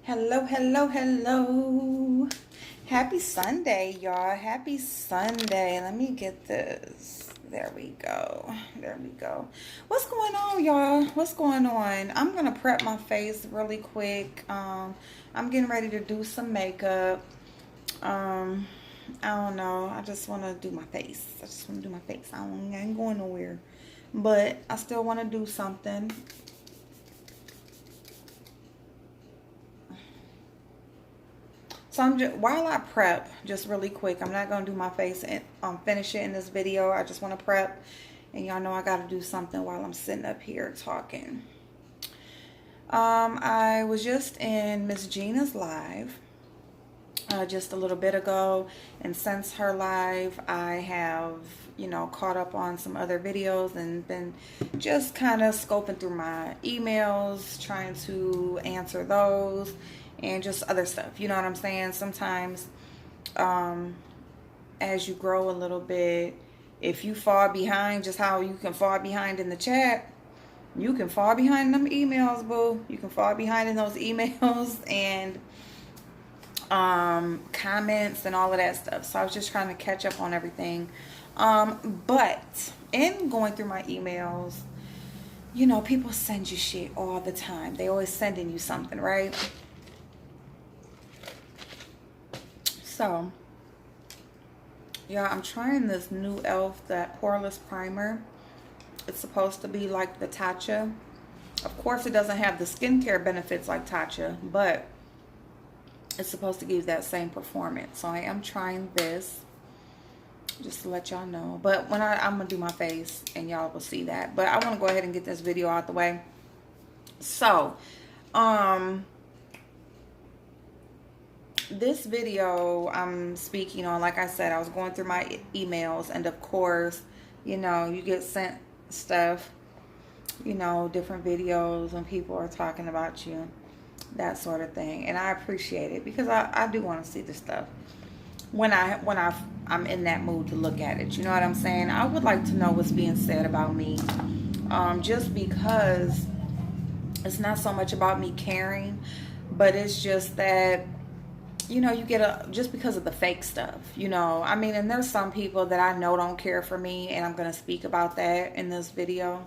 Hello, hello, hello. Happy Sunday, y'all. Happy Sunday. Let me get this. There we go. There we go. What's going on, y'all? What's going on? I'm going to prep my face really quick. I'm getting ready to do some makeup. Um, I don't know. I just want to do my face. I just want to do my face. I ain't going nowhere. But I still want to do something. So while I prep, just really quick, I'm not gonna do my face and finish it in this video. I just want to prep, and y'all know I got to do something while I'm sitting up here talking. I was just in Miss Gina's live just a little bit ago, and since her live, I have caught up on some other videos and been just kind of scoping through my emails, trying to answer those and just other stuff. You know what I'm saying? Sometimes as you grow a little bit, if you fall behind, just how you can fall behind in the chat, you can fall behind them emails, boo. You can fall behind in those emails and comments and all of that stuff. So I was just trying to catch up on everything. But in going through my emails, people send you shit all the time. They always sending you something, right? So, yeah, I'm trying this new e.l.f. that poreless primer. It's supposed to be like the Tatcha. Of course, it doesn't have the skincare benefits like Tatcha, but it's supposed to give that same performance. So I am trying this just to let y'all know. But when I'm going to do my face and y'all will see that. But I want to go ahead and get this video out the way. So, this video I'm speaking on, like I said, I was going through my emails, and of course, you get sent stuff, different videos when people are talking about you, that sort of thing. And I appreciate it because I do want to see the stuff when I'm in that mood to look at it. You know what I'm saying? I would like to know what's being said about me, just because it's not so much about me caring, but it's just that you get just because of the fake stuff, I mean, and there's some people that I know don't care for me, and I'm going to speak about that in this video.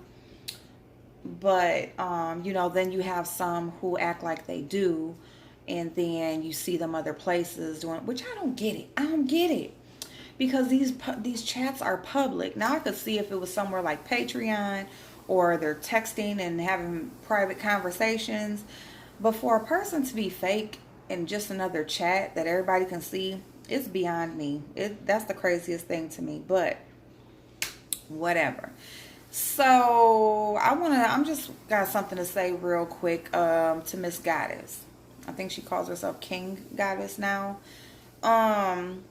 But, then you have some who act like they do, and then you see them other places doing, which I don't get it. I don't get it. Because these chats are public. Now, I could see if it was somewhere like Patreon, or they're texting and having private conversations. But for a person to be fake in just another chat that everybody can see, it's beyond me. That's the craziest thing to me. But whatever. So I'm just got something to say real quick to Miss Goddess. I think she calls herself King Goddess now. And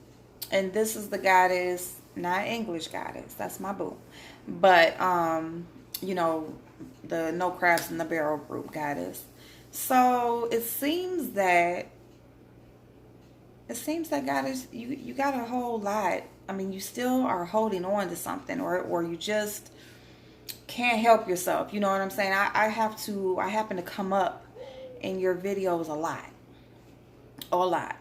this is the Goddess, not English Goddess. That's my boo. But the No Crafts in the Barrel group Goddess. So it seems that Goddess, you got a whole lot. I mean, you still are holding on to something, or you just can't help yourself. You know what I'm saying? I happen to come up in your videos a lot.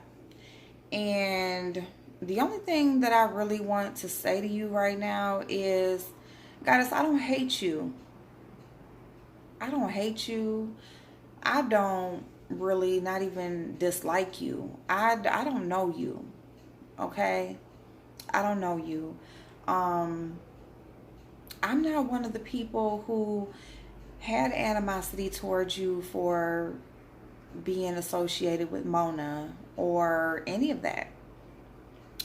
And the only thing that I really want to say to you right now is, Goddess, I don't hate you. I don't hate you. I don't really not even dislike you. I don't know you. Okay? I don't know you. I'm not one of the people who had animosity towards you for being associated with Mona or any of that.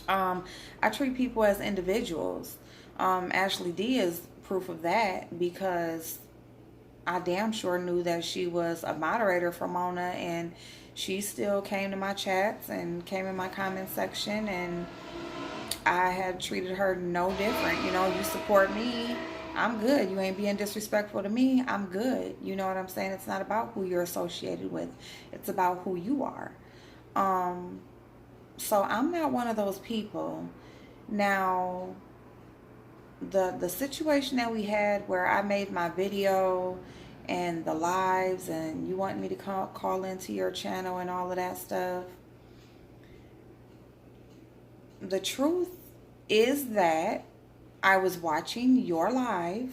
I treat people as individuals. Ashley D is proof of that, because I damn sure knew that she was a moderator for Mona, and she still came to my chats and came in my comment section, and I had treated her no different. You support me, I'm good. You ain't being disrespectful to me, I'm good. You know what I'm saying? It's not about who you're associated with. It's about who you are. So I'm not one of those people. Now, the situation that we had where I made my video and the lives, and you want me to call into your channel and all of that stuff. The truth is that I was watching your live.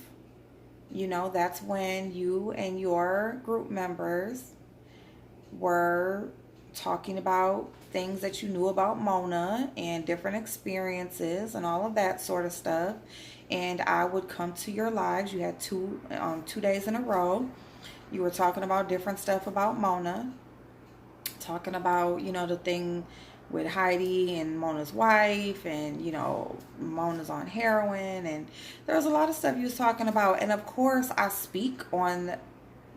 You know, that's when you and your group members were talking about things that you knew about Mona and different experiences and all of that sort of stuff. And I would come to your lives. You had 2 days in a row. You were talking about different stuff about Mona, talking about, you know, the thing with Heidi and Mona's wife, and, you know, Mona's on heroin, and there was a lot of stuff you was talking about. And of course I speak on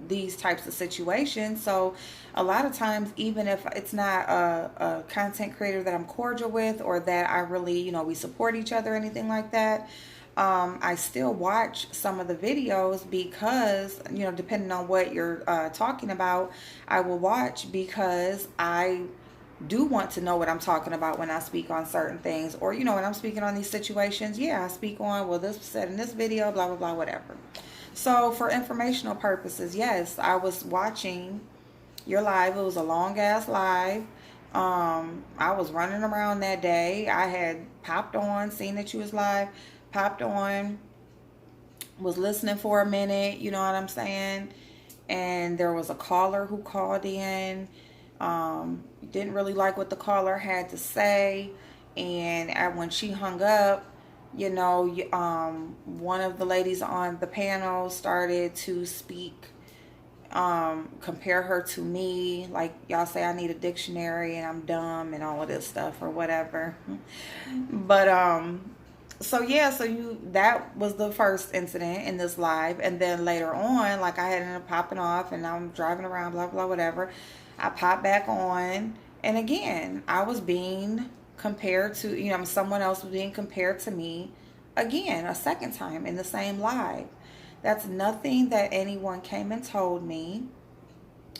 these types of situations, so a lot of times, even if it's not a content creator that I'm cordial with, or that I really, you know, we support each other or anything like that, I still watch some of the videos because, you know, depending on what you're talking about, I will watch because I do want to know what I'm talking about when I speak on certain things. Or, you know, when I'm speaking on these situations, yeah, I speak on, well, this was said in this video, blah, blah, blah, whatever. So for informational purposes, yes, I was watching your live. It was a long ass live. I was running around that day. I had popped on, seen that you was live, popped on, was listening for a minute, you know what I'm saying? And there was a caller who called in. Didn't really like what the caller had to say, and when she hung up, you know, one of the ladies on the panel started to speak, compare her to me, like y'all say I need a dictionary and I'm dumb and all of this stuff or whatever. But so yeah, so that was the first incident in this live. And then later on, like, I had ended up popping off and I'm driving around, blah blah whatever. I popped back on, and again, I was being compared to, you know, someone else was being compared to me again, a second time in the same live. That's nothing that anyone came and told me,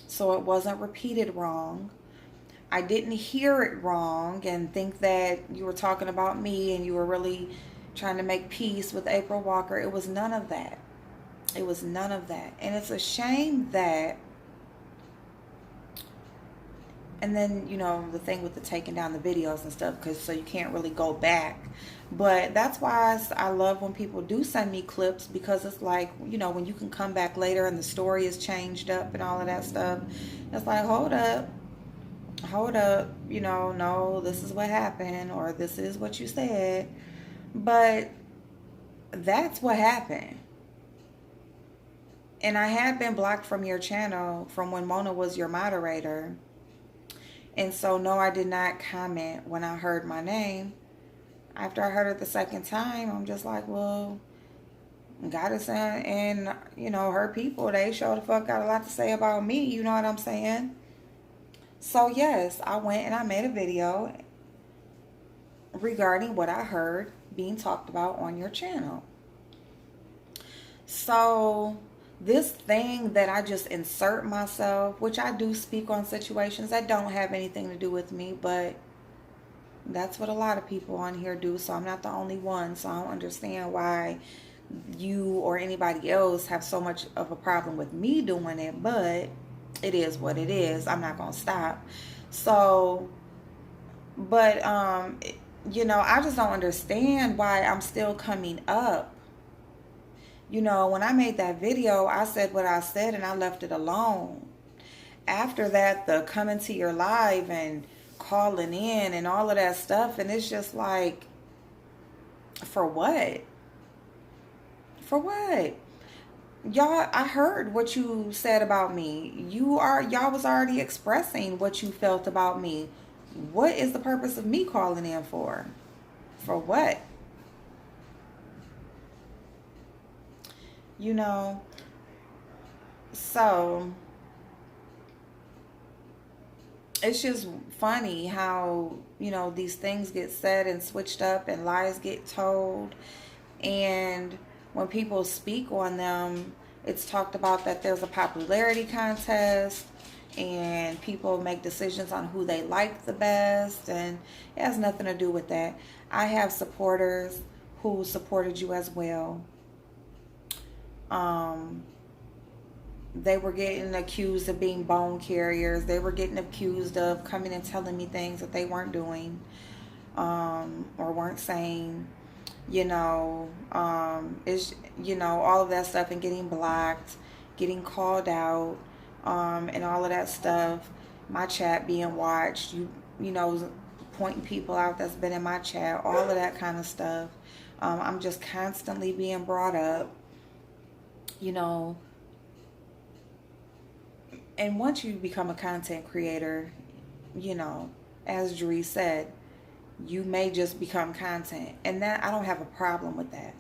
so it wasn't repeated wrong. I didn't hear it wrong and think that you were talking about me and you were really trying to make peace with April Walker. It was none of that. It was none of that. And it's a shame that, and then, you know, the thing with the taking down the videos and stuff, because so you can't really go back. But that's why I love when people do send me clips, because it's like, you know, when you can come back later and the story is changed up and all of that stuff, it's like, hold up, you know, no, this is what happened, or this is what you said. But that's what happened. And I had been blocked from your channel from when Mona was your moderator. And so, no, I did not comment when I heard my name. After I heard it the second time, I'm just like, well, Goddess and, you know, her people, they sure the fuck got a lot to say about me. You know what I'm saying? So, yes, I went and I made a video regarding what I heard being talked about on your channel. So this thing that I just insert myself, which I do speak on situations that don't have anything to do with me, but that's what a lot of people on here do, so I'm not the only one. So I don't understand why you or anybody else have so much of a problem with me doing it, but it is what it is. I'm not gonna stop. So, but you know, I just don't understand why I'm still coming up. You know, when I made that video, I said what I said and I left it alone. After that, the coming to your live and calling in and all of that stuff, and it's just like, for what? For what? Y'all, I heard what you said about me. Y'all was already expressing what you felt about me. What is the purpose of me calling in for? For what? You know, so it's just funny how, you know, these things get said and switched up and lies get told. And when people speak on them, it's talked about that there's a popularity contest and people make decisions on who they like the best, and it has nothing to do with that. I have supporters who supported you as well. They were getting accused of being bone carriers. They were getting accused of coming and telling me things that they weren't doing, or weren't saying. It's, all of that stuff, and getting blocked, getting called out, and all of that stuff. My chat being watched, pointing people out that's been in my chat, all of that kind of stuff. I'm just constantly being brought up, you know. And once you become a content creator, as Dree said, you may just become content. And that, I don't have a problem with that.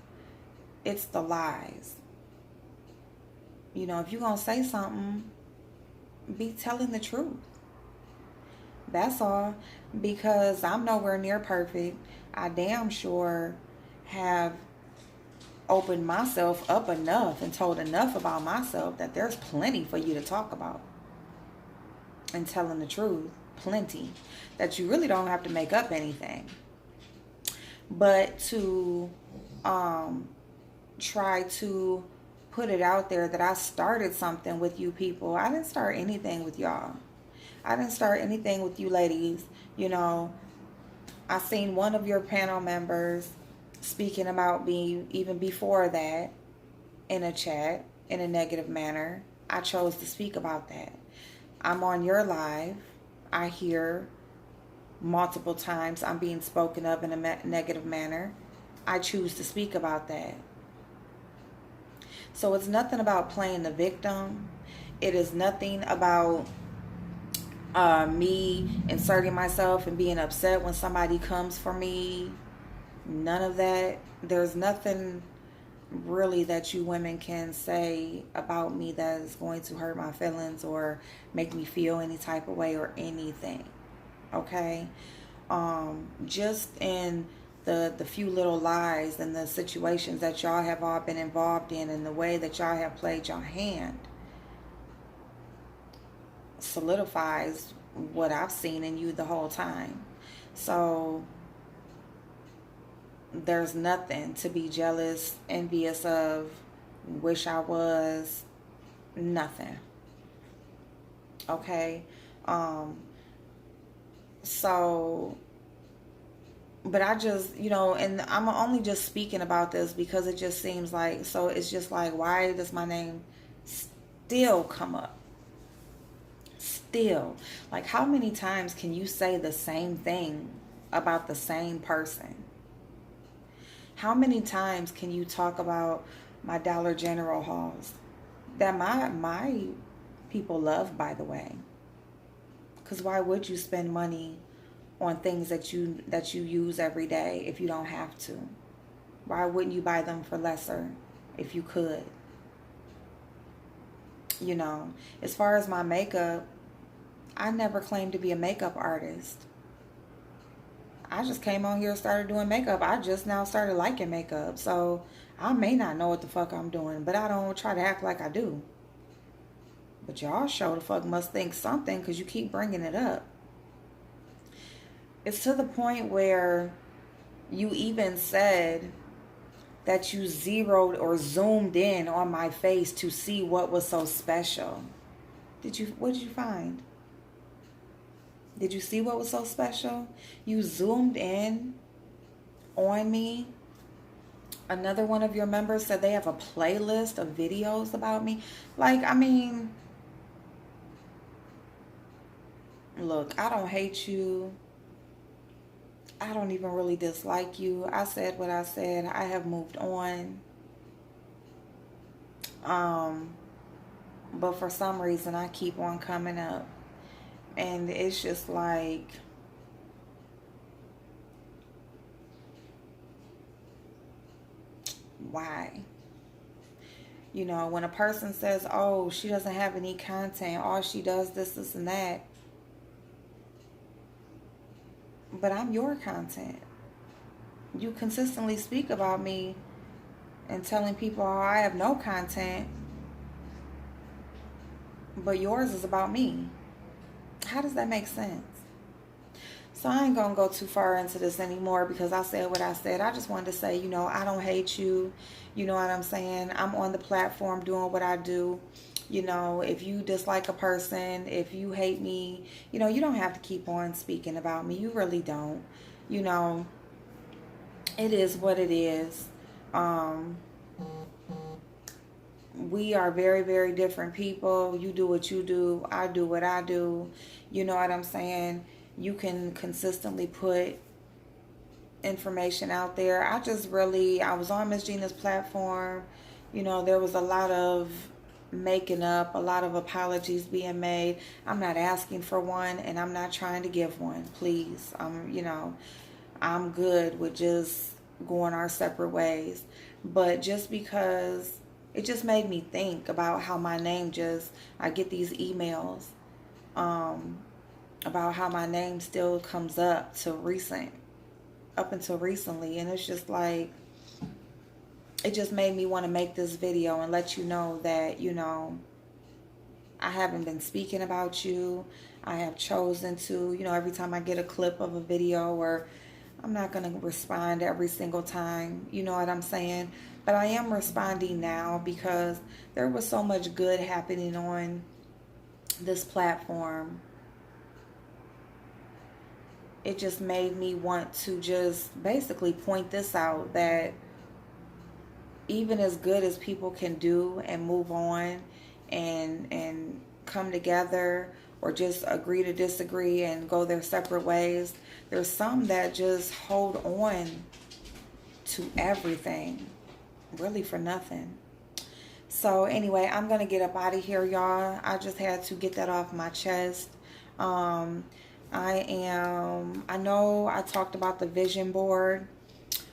It's the lies. If you're going to say something, be telling the truth. That's all. Because I'm nowhere near perfect. I damn sure have opened myself up enough and told enough about myself that there's plenty for you to talk about. And telling the truth. Plenty. That you really don't have to make up anything. But to try to put it out there that I started something with you people. I didn't start anything with y'all. I didn't start anything with you ladies. I seen one of your panel members speaking about me even before that in a chat in a negative manner. I chose to speak about that. I'm on your live. I hear multiple times I'm being spoken of in a negative manner. I choose to speak about that. So it's nothing about playing the victim. It is nothing about me inserting myself and being upset when somebody comes for me. None of that. There's nothing really that you women can say about me that is going to hurt my feelings or make me feel any type of way or anything. Okay? Just in the few little lies and the situations that y'all have all been involved in and the way that y'all have played your hand solidifies what I've seen in you the whole time. So there's nothing to be jealous, envious of, wish I was, nothing. Okay? So, but I just, and I'm only just speaking about this because it just seems like, so it's just like, why does my name still come up? Still. Like, how many times can you say the same thing about the same person? How many times can you talk about my Dollar General hauls that my people love, by the way? Because why would you spend money on things that you use every day if you don't have to? Why wouldn't you buy them for lesser if you could? As far as my makeup, I never claimed to be a makeup artist. I just came on here and started doing makeup. I just now started liking makeup. So I may not know what the fuck I'm doing, but I don't try to act like I do. But y'all sure the fuck must think something because you keep bringing it up. It's to the point where you even said that you zeroed or zoomed in on my face to see what was so special. What did you find? Did you see what was so special? You zoomed in on me. Another one of your members said they have a playlist of videos about me. Like, I mean, look, I don't hate you. I don't even really dislike you. I said what I said. I have moved on. But for some reason, I keep on coming up. And it's just like, why? When a person says, oh, she doesn't have any content, all she does this, and that. But I'm your content. You consistently speak about me and telling people how I have no content, but yours is about me. How does that make sense? So I ain't going to go too far into this anymore because I said what I said. I just wanted to say, I don't hate you. You know what I'm saying? I'm on the platform doing what I do. You know, if you dislike a person, if you hate me, you know, you don't have to keep on speaking about me. You really don't. You know, it is what it is. Um, we are very, very different people. You do what you do, I do what I do. You know what I'm saying? You can consistently put information out there. I was on Miss Gina's platform. You know, there was a lot of making up, a lot of apologies being made. I'm not asking for one, and I'm not trying to give one. Please, you know, I'm good with just going our separate ways. But just because it just made me think about how my name I get these emails um, about how my name still comes up until recently. And it's just like, it just made me want to make this video and let you know that, you know, I haven't been speaking about you. I have chosen to, you know, every time I get a clip of a video, or I'm not going to respond every single time, you know what I'm saying? But I am responding now because there was so much good happening on this platform. It just made me want to just basically point this out, that even as good as people can do and move on and come together, or just agree to disagree and go their separate ways, there's some that just hold on to everything really for nothing. So anyway, I'm gonna get up out of here, y'all. I just had to get that off my chest. um I know I talked about the vision board.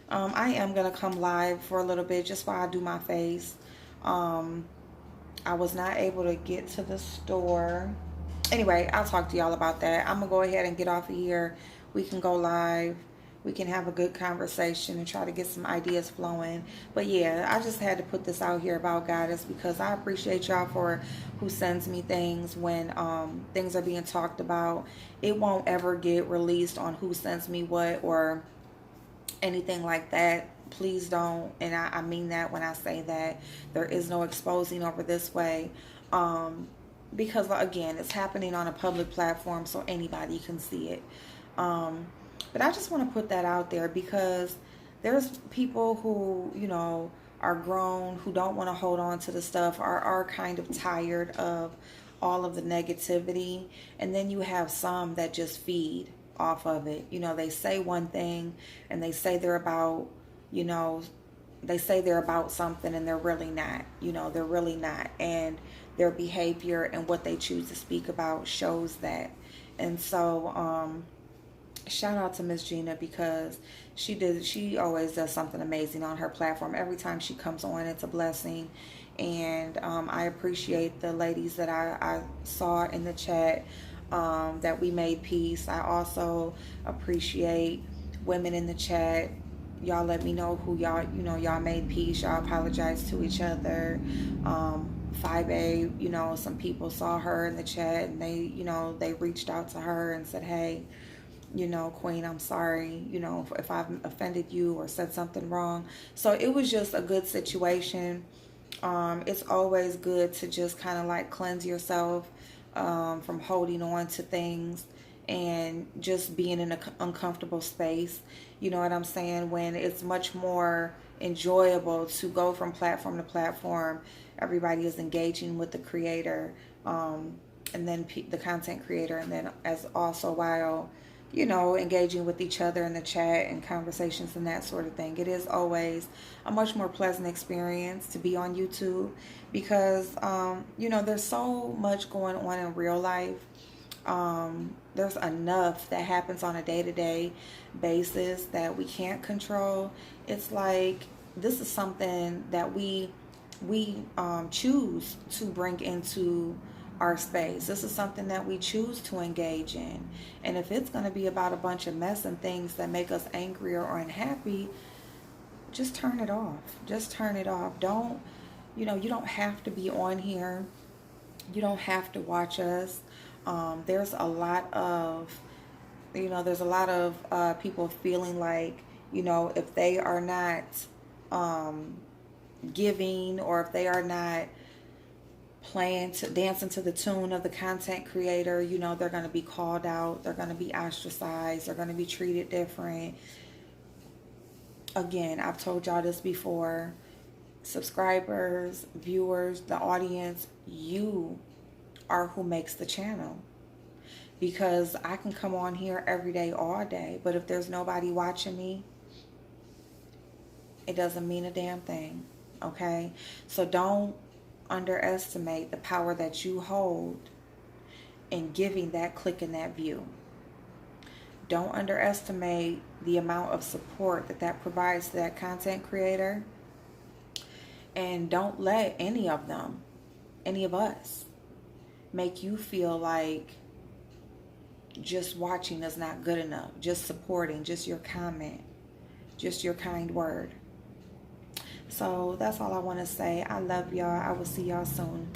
I am gonna come live for a little bit just while I do my face. I was not able to get to the store. Anyway, I'll talk to y'all about that. I'm gonna go ahead and get off of here. We can go live. We can have a good conversation and try to get some ideas flowing. But yeah, I just had to put this out here about Goddess, because I appreciate y'all for who sends me things when things are being talked about. It won't ever get released on who sends me what or anything like that. Please don't. And I mean that when I say that. There is no exposing over this way. Because again, it's happening on a public platform, so anybody can see it. But I just want to put that out there, because there's people who, you know, are grown, who don't want to hold on to the stuff, are kind of tired of all of the negativity. And then you have some that just feed off of it. You know, they say one thing and they say they're about, you know, they say they're about something, and they're really not. You know, they're really not. And their behavior and what they choose to speak about shows that. And so, shout out to Miss Gina, because she always does something amazing on her platform. Every time she comes on, it's a blessing. And I appreciate the ladies that I saw in the chat, that we made peace. I also appreciate women in the chat. Y'all let me know who y'all made peace. Y'all apologize to each other. 5A, you know, some people saw her in the chat, and they reached out to her and said, hey, you know, Queen, I'm sorry, you know, if I've offended you or said something wrong. So it was just a good situation. It's always good to just kind of like cleanse yourself from holding on to things and just being in an uncomfortable space. You know what I'm saying? When it's much more enjoyable to go from platform to platform. Everybody is engaging with the creator, and then the content creator, and then as also while, you know, engaging with each other in the chat and conversations and that sort of thing. It is always a much more pleasant experience to be on YouTube, because, you know, there's so much going on in real life. There's enough that happens on a day-to-day basis that we can't control. It's like, this is something that we choose to bring into our space. This is something that we choose to engage in. And if it's going to be about a bunch of mess and things that make us angry or unhappy, just turn it off. Just turn it off. Don't, you know, you don't have to be on here. You don't have to watch us. There's a lot of people feeling like, you know, if they are not giving, or if they are not dancing to the tune of the content creator, you know, they're going to be called out, they're going to be ostracized, they're going to be treated different. Again, I've told y'all this before. Subscribers, viewers, the audience, you are who makes the channel. Because I can come on here every day, all day, but if there's nobody watching me, it doesn't mean a damn thing. Okay? So don't underestimate the power that you hold in giving that click and that view. Don't underestimate the amount of support that provides to that content creator. And don't let any of them, any of us, make you feel like just watching is not good enough. Just supporting, just your comment, just your kind word. So that's all I want to say. I love y'all. I will see y'all soon.